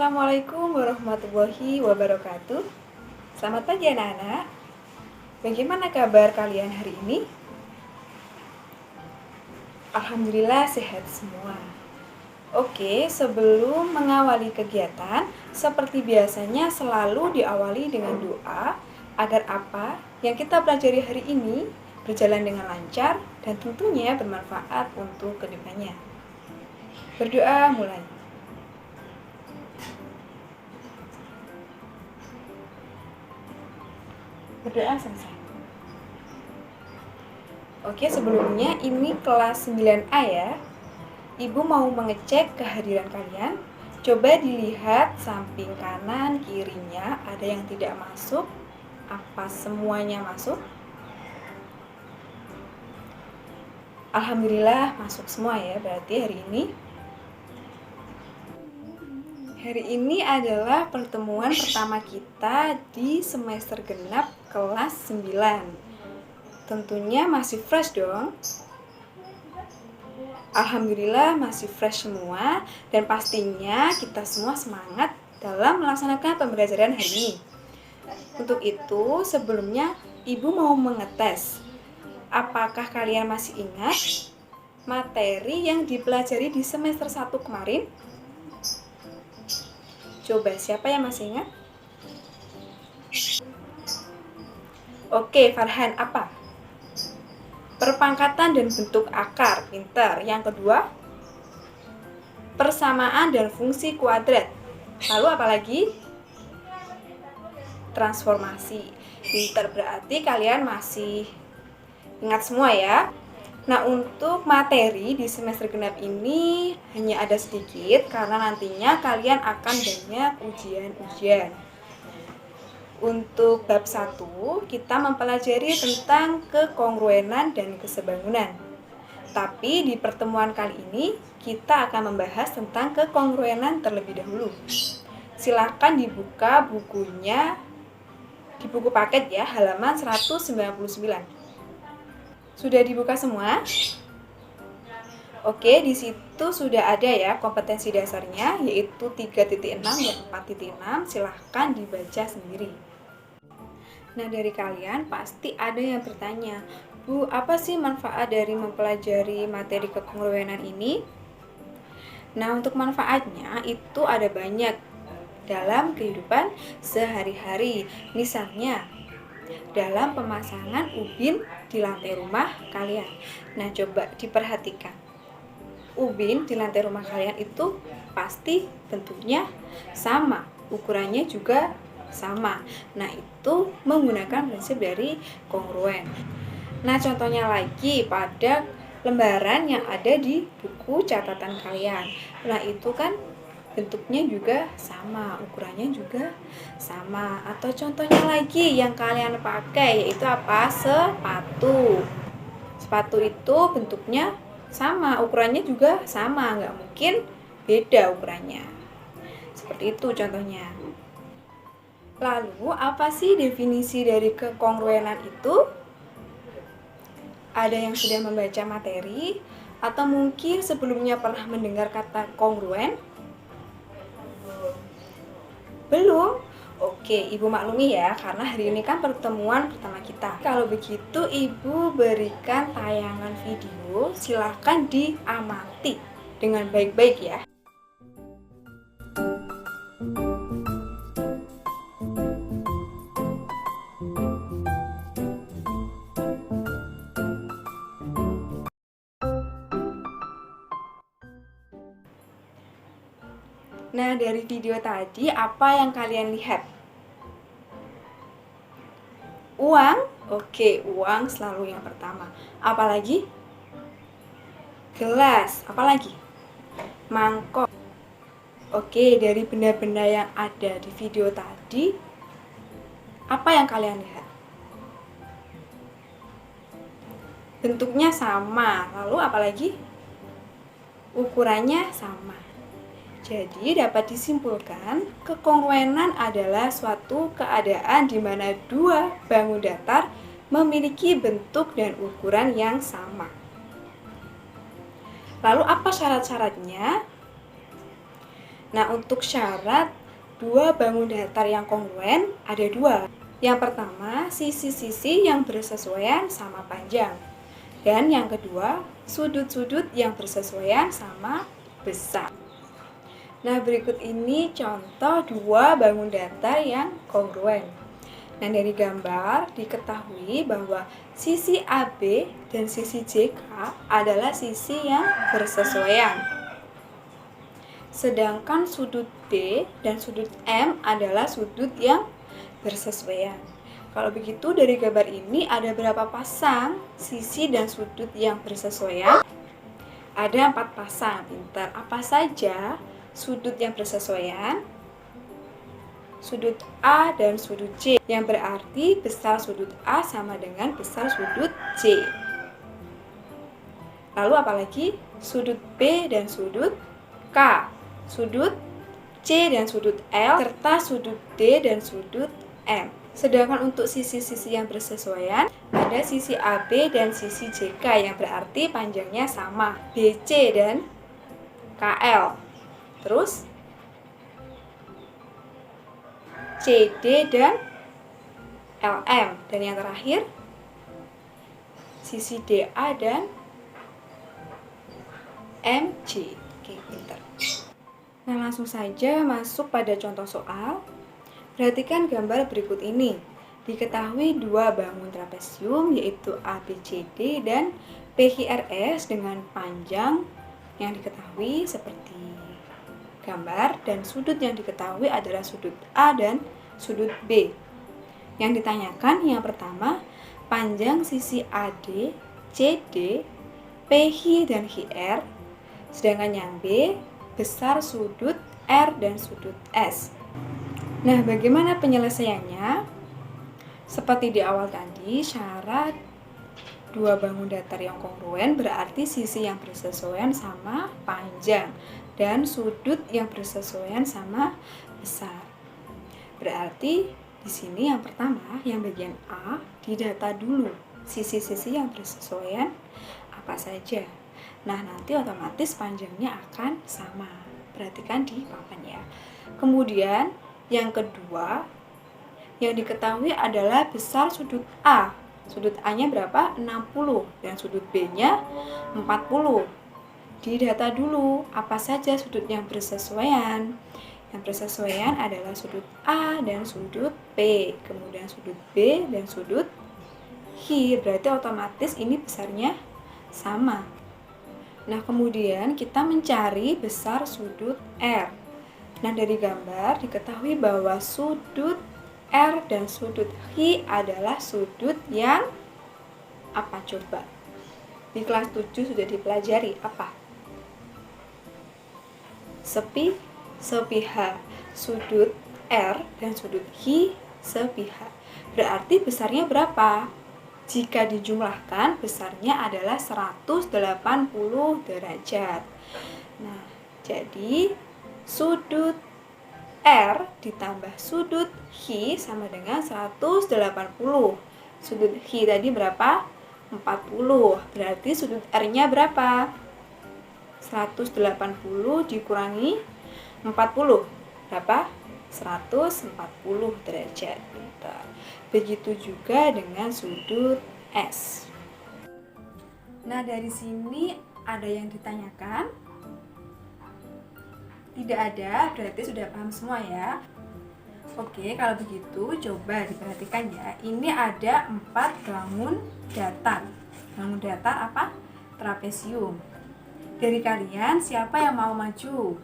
Assalamualaikum warahmatullahi wabarakatuh. Selamat pagi anak-anak. Bagaimana kabar kalian hari ini? Alhamdulillah sehat semua. Oke, sebelum mengawali kegiatan, seperti biasanya selalu diawali dengan doa agar apa yang kita pelajari hari ini berjalan dengan lancar dan tentunya bermanfaat untuk kedepannya. Berdoa mulai. Berdoa selesai. Oke, sebelumnya ini kelas 9A ya. Ibu mau mengecek kehadiran kalian. Coba dilihat samping kanan, kirinya ada yang tidak masuk. Apa semuanya masuk? Alhamdulillah masuk semua ya, berarti hari ini. Hari ini adalah pertemuan pertama kita di semester genap kelas 9. Tentunya masih fresh dong. Alhamdulillah masih fresh semua dan pastinya kita semua semangat dalam melaksanakan pembelajaran hari ini. Untuk itu, sebelumnya Ibu mau mengetes. Apakah kalian masih ingat materi yang dipelajari di semester 1 kemarin? Coba siapa yang masih ingat? Oke, Farhan, apa? Perpangkatan dan bentuk akar, pinter. Yang kedua, persamaan dan fungsi kuadrat. Lalu apa lagi? Transformasi. Pinter, berarti kalian masih ingat semua ya. Nah, untuk materi di semester genap ini hanya ada sedikit karena nantinya kalian akan banyak ujian-ujian. Untuk bab 1, kita mempelajari tentang kekongruenan dan kesebangunan. Tapi di pertemuan kali ini, kita akan membahas tentang kekongruenan terlebih dahulu. Silakan dibuka bukunya, di buku paket ya, halaman 199. Sudah dibuka semua? Oke, di situ sudah ada ya kompetensi dasarnya, yaitu 3.6 dan 4.6. Silahkan dibaca sendiri. Nah, dari kalian pasti ada yang bertanya, Bu, apa sih manfaat dari mempelajari materi kekongruenan ini? Nah, untuk manfaatnya itu ada banyak dalam kehidupan sehari-hari. Misalnya, dalam pemasangan ubin di lantai rumah kalian. Nah, coba diperhatikan. Ubin di lantai rumah kalian itu pasti bentuknya sama, ukurannya juga sama. Nah, itu menggunakan prinsip dari kongruen. Nah, contohnya lagi pada lembaran yang ada di buku catatan kalian. Nah, itu kan bentuknya juga sama, ukurannya juga sama. Atau contohnya lagi yang kalian pakai yaitu apa? Sepatu. Sepatu itu bentuknya sama, ukurannya juga sama, nggak mungkin beda ukurannya. Seperti itu contohnya. Lalu, apa sih definisi dari kekongruenan itu? Ada yang sudah membaca materi atau mungkin sebelumnya pernah mendengar kata kongruen? Belum? Oke, Ibu maklumi ya, karena hari ini kan pertemuan pertama kita. Kalau begitu, Ibu berikan tayangan video, silahkan diamati dengan baik-baik ya. Nah, dari video tadi, apa yang kalian lihat? Uang? Oke, uang selalu yang pertama. Apalagi? Gelas. Apalagi? Mangkok. Oke, dari benda-benda yang ada di video tadi, apa yang kalian lihat? Bentuknya sama. Lalu apalagi? Ukurannya sama. Jadi dapat disimpulkan, kekongruenan adalah suatu keadaan di mana dua bangun datar memiliki bentuk dan ukuran yang sama. Lalu apa syarat-syaratnya? Nah, untuk syarat dua bangun datar yang kongruen ada dua. Yang pertama, sisi-sisi yang bersesuaian sama panjang. Dan yang kedua, sudut-sudut yang bersesuaian sama besar. Nah, berikut ini contoh dua bangun datar yang kongruen. Nah, dari gambar diketahui bahwa sisi AB dan sisi JK adalah sisi yang bersesuaian. Sedangkan sudut B dan sudut M adalah sudut yang bersesuaian. Kalau begitu dari gambar ini ada berapa pasang sisi dan sudut yang bersesuaian? Ada 4 pasang, pintar. Apa saja sudut yang bersesuaian? Sudut A dan sudut C, yang berarti besar sudut A sama dengan besar sudut C. Lalu apalagi? Sudut B dan sudut K, sudut C dan sudut L, serta sudut D dan sudut M. Sedangkan untuk sisi-sisi yang bersesuaian, ada sisi AB dan sisi JK yang berarti panjangnya sama, BC dan KL. Terus CD dan LM. Dan yang terakhir, sisi DA dan MC. Oke, pintar. Nah, langsung saja masuk pada contoh soal. Perhatikan gambar berikut ini. Diketahui dua bangun trapesium yaitu ABCD dan PQRS dengan panjang yang diketahui seperti gambar, dan sudut yang diketahui adalah sudut A dan sudut B. Yang ditanyakan yang pertama, panjang sisi AD, CD, PQ dan QR. Sedangkan yang B, besar sudut R dan sudut S. Nah, bagaimana penyelesaiannya? Seperti di awal tadi, syarat dua bangun datar yang kongruen berarti sisi yang bersesuaian sama panjang dan sudut yang bersesuaian sama besar. Berarti di sini yang pertama, yang bagian A, didata dulu sisi-sisi yang bersesuaian apa saja. Nah, nanti otomatis panjangnya akan sama. Perhatikan di papan ya. Kemudian yang kedua, yang diketahui adalah besar sudut A. Sudut A-nya berapa? 60 dan sudut B-nya 40. Didata dulu apa saja sudut yang bersesuaian. Yang bersesuaian adalah sudut A dan sudut P, kemudian sudut B dan sudut Q. Berarti otomatis ini besarnya sama. Nah, kemudian kita mencari besar sudut R. Nah, dari gambar diketahui bahwa sudut R dan sudut Q adalah sudut yang apa coba? Di kelas 7 sudah dipelajari apa? Sepihak. Sudut R dan sudut Q sepihak. Berarti besarnya berapa? Jika dijumlahkan, besarnya adalah 180 derajat. Nah, jadi sudut R ditambah sudut Q sama dengan 180. Sudut Q tadi berapa? 40. Berarti sudut R-nya berapa? 180 dikurangi 40. Berapa? 140 derajat. Bentar. Begitu juga dengan sudut S. Nah, dari sini ada yang ditanyakan? Tidak ada, berarti sudah paham semua ya. Oke, kalau begitu coba diperhatikan ya. Ini ada 4 bangun datar. Bangun datar apa? Trapesium. Dari kalian siapa yang mau maju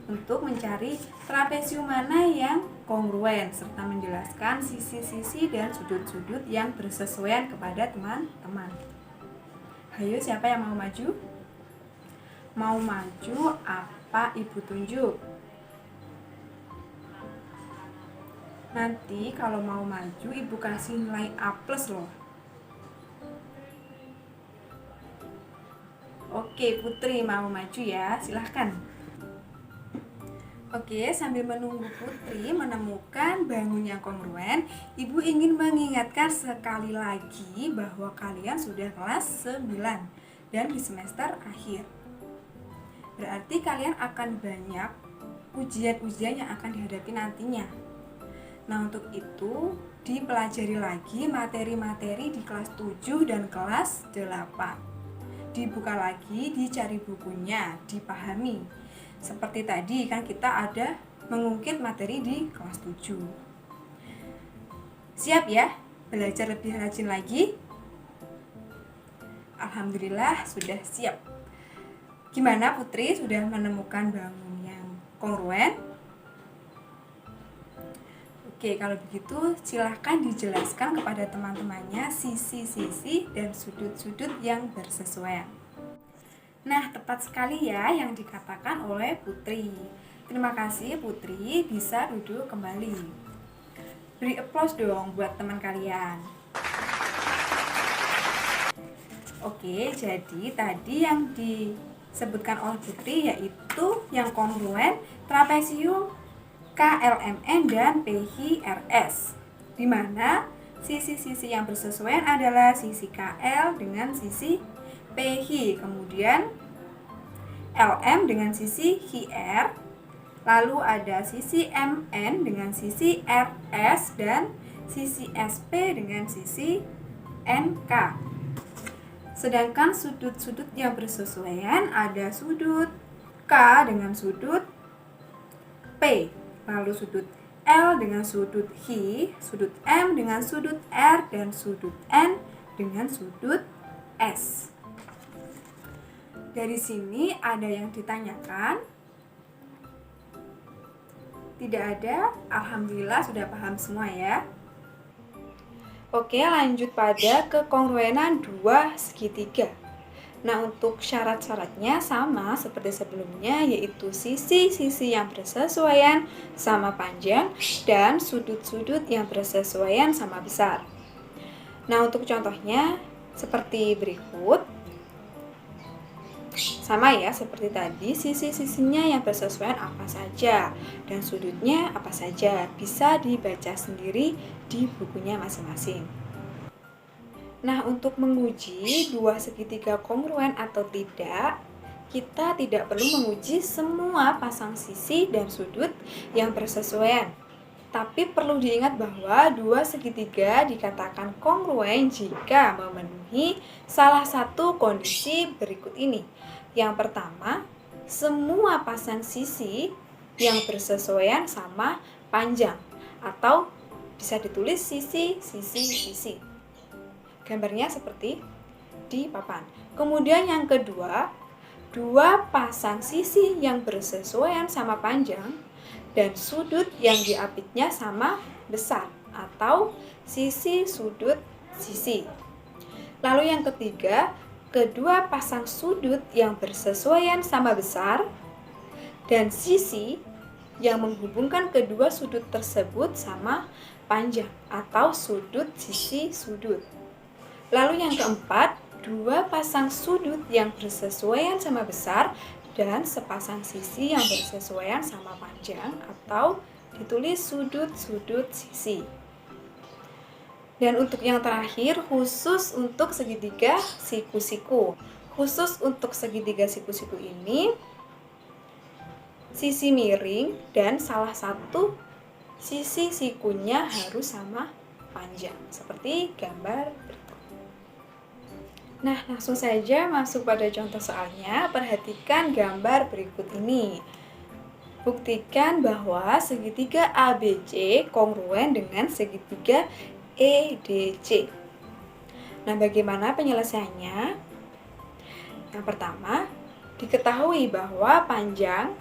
untuk mencari trapesium mana yang kongruen serta menjelaskan sisi-sisi dan sudut-sudut yang bersesuaian kepada teman-teman? Ayo, siapa yang mau maju? Mau maju apa Ibu tunjuk? Nanti kalau mau maju Ibu kasih nilai A+ loh. Oke, Putri mau maju ya, silahkan. Oke, sambil menunggu Putri menemukan bangun yang kongruen, Ibu ingin mengingatkan sekali lagi bahwa kalian sudah kelas 9 dan di semester akhir. Berarti kalian akan banyak ujian-ujian yang akan dihadapi nantinya. Nah, untuk itu dipelajari lagi materi-materi di kelas 7 dan kelas 8. Dibuka lagi, dicari bukunya, dipahami. Seperti tadi kan kita ada mengungkit materi di kelas 7. Siap ya? Belajar lebih rajin lagi? Alhamdulillah sudah siap. Gimana Putri, sudah menemukan bangun yang kongruen? Oke, kalau begitu silahkan dijelaskan kepada teman-temannya sisi-sisi dan sudut-sudut yang bersesuaian. Nah, tepat sekali ya yang dikatakan oleh Putri. Terima kasih Putri, bisa duduk kembali. Beri applause dong buat teman kalian. Oke, jadi tadi yang disebutkan oleh Putri yaitu yang kongruen, trapesium, KLMN, dan PHRS, di mana sisi-sisi yang bersesuaian adalah sisi KL dengan sisi PH, kemudian LM dengan sisi HR, lalu ada sisi MN dengan sisi RS, dan sisi SP dengan sisi NK. Sedangkan sudut-sudut yang bersesuaian ada sudut K dengan sudut P, lalu sudut L dengan sudut H, sudut M dengan sudut R, dan sudut N dengan sudut S. Dari sini ada yang ditanyakan? Tidak ada? Alhamdulillah sudah paham semua ya. Oke, lanjut pada kekongruenan dua segitiga. Nah, untuk syarat-syaratnya sama seperti sebelumnya, yaitu sisi-sisi yang bersesuaian sama panjang dan sudut-sudut yang bersesuaian sama besar. Nah, untuk contohnya seperti berikut. Sama ya seperti tadi, sisi-sisinya yang bersesuaian apa saja dan sudutnya apa saja, bisa dibaca sendiri di bukunya masing-masing. Nah, untuk menguji dua segitiga kongruen atau tidak, kita tidak perlu menguji semua pasang sisi dan sudut yang bersesuaian. Tapi perlu diingat bahwa dua segitiga dikatakan kongruen jika memenuhi salah satu kondisi berikut ini. Yang pertama, semua pasang sisi yang bersesuaian sama panjang, atau bisa ditulis sisi. Gambarnya seperti di papan. Kemudian yang kedua, dua pasang sisi yang bersesuaian sama panjang dan sudut yang diapitnya sama besar, atau sisi sudut sisi. Lalu yang ketiga, kedua pasang sudut yang bersesuaian sama besar dan sisi yang menghubungkan kedua sudut tersebut sama panjang, atau sudut sisi sudut. Lalu yang keempat, dua pasang sudut yang bersesuaian sama besar dan sepasang sisi yang bersesuaian sama panjang, atau ditulis sudut-sudut sisi. Dan untuk yang terakhir, khusus untuk segitiga siku-siku. Khusus untuk segitiga siku-siku ini, sisi miring dan salah satu sisi sikunya harus sama panjang, seperti gambar berikut. Nah, langsung saja masuk pada contoh soalnya. Perhatikan gambar berikut ini. Buktikan bahwa segitiga ABC kongruen dengan segitiga EDC. Nah, bagaimana penyelesaiannya? Yang pertama, diketahui bahwa panjang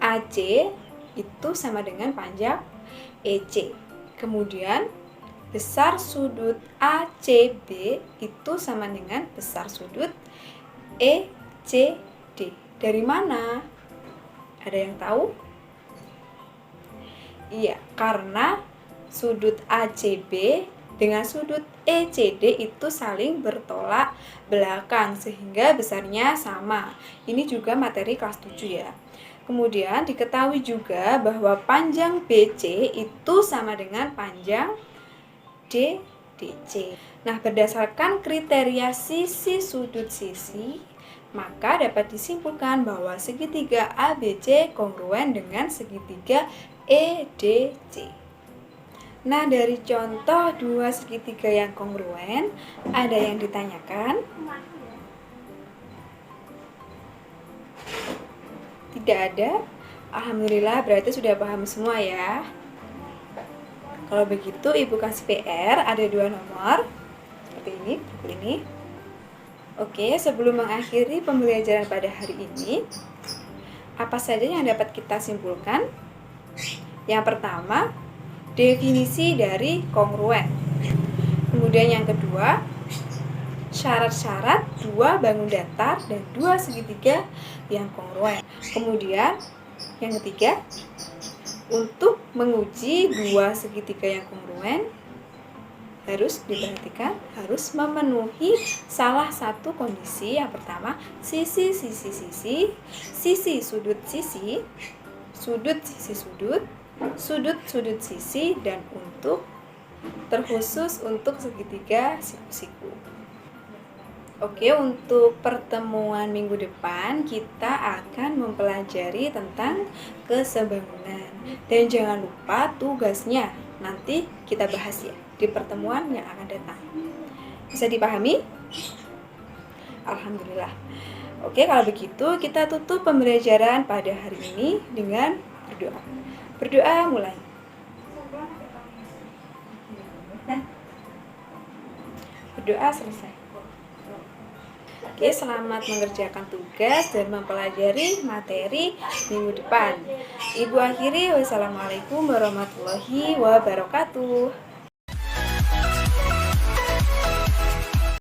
AC itu sama dengan panjang EC. Kemudian, besar sudut ACB itu sama dengan besar sudut ECD. Dari mana? Ada yang tahu? Iya, karena sudut ACB dengan sudut ECD itu saling bertolak belakang sehingga besarnya sama. Ini juga materi kelas 7 ya. Kemudian diketahui juga bahwa panjang BC itu sama dengan panjang DDC. Nah, berdasarkan kriteria sisi sudut sisi, Maka dapat disimpulkan bahwa segitiga ABC kongruen dengan segitiga EDC. Nah, dari contoh dua segitiga yang kongruen, ada yang ditanyakan? Tidak ada? Alhamdulillah, berarti sudah paham semua ya. Kalau begitu, Ibu kasih PR, ada 2 nomor. Seperti ini, buku ini. Oke, sebelum mengakhiri pembelajaran pada hari ini, apa saja yang dapat kita simpulkan? Yang pertama, definisi dari kongruen. Kemudian yang kedua, syarat-syarat dua bangun datar dan dua segitiga yang kongruen. Kemudian yang ketiga, untuk menguji dua segitiga yang kongruen, harus diperhatikan, harus memenuhi salah satu kondisi. Yang pertama, sisi sudut sisi, sudut sisi sudut sisi, dan untuk terkhusus untuk segitiga siku-siku. Oke, untuk pertemuan minggu depan kita akan mempelajari tentang kesebangunan. Dan jangan lupa tugasnya nanti kita bahas ya di pertemuan yang akan datang. Bisa dipahami? Alhamdulillah. Oke, kalau begitu kita tutup pembelajaran pada hari ini dengan berdoa. Berdoa mulai. Berdoa selesai. Oke, selamat mengerjakan tugas dan mempelajari materi minggu depan. Ibu akhiri, wassalamualaikum warahmatullahi wabarakatuh.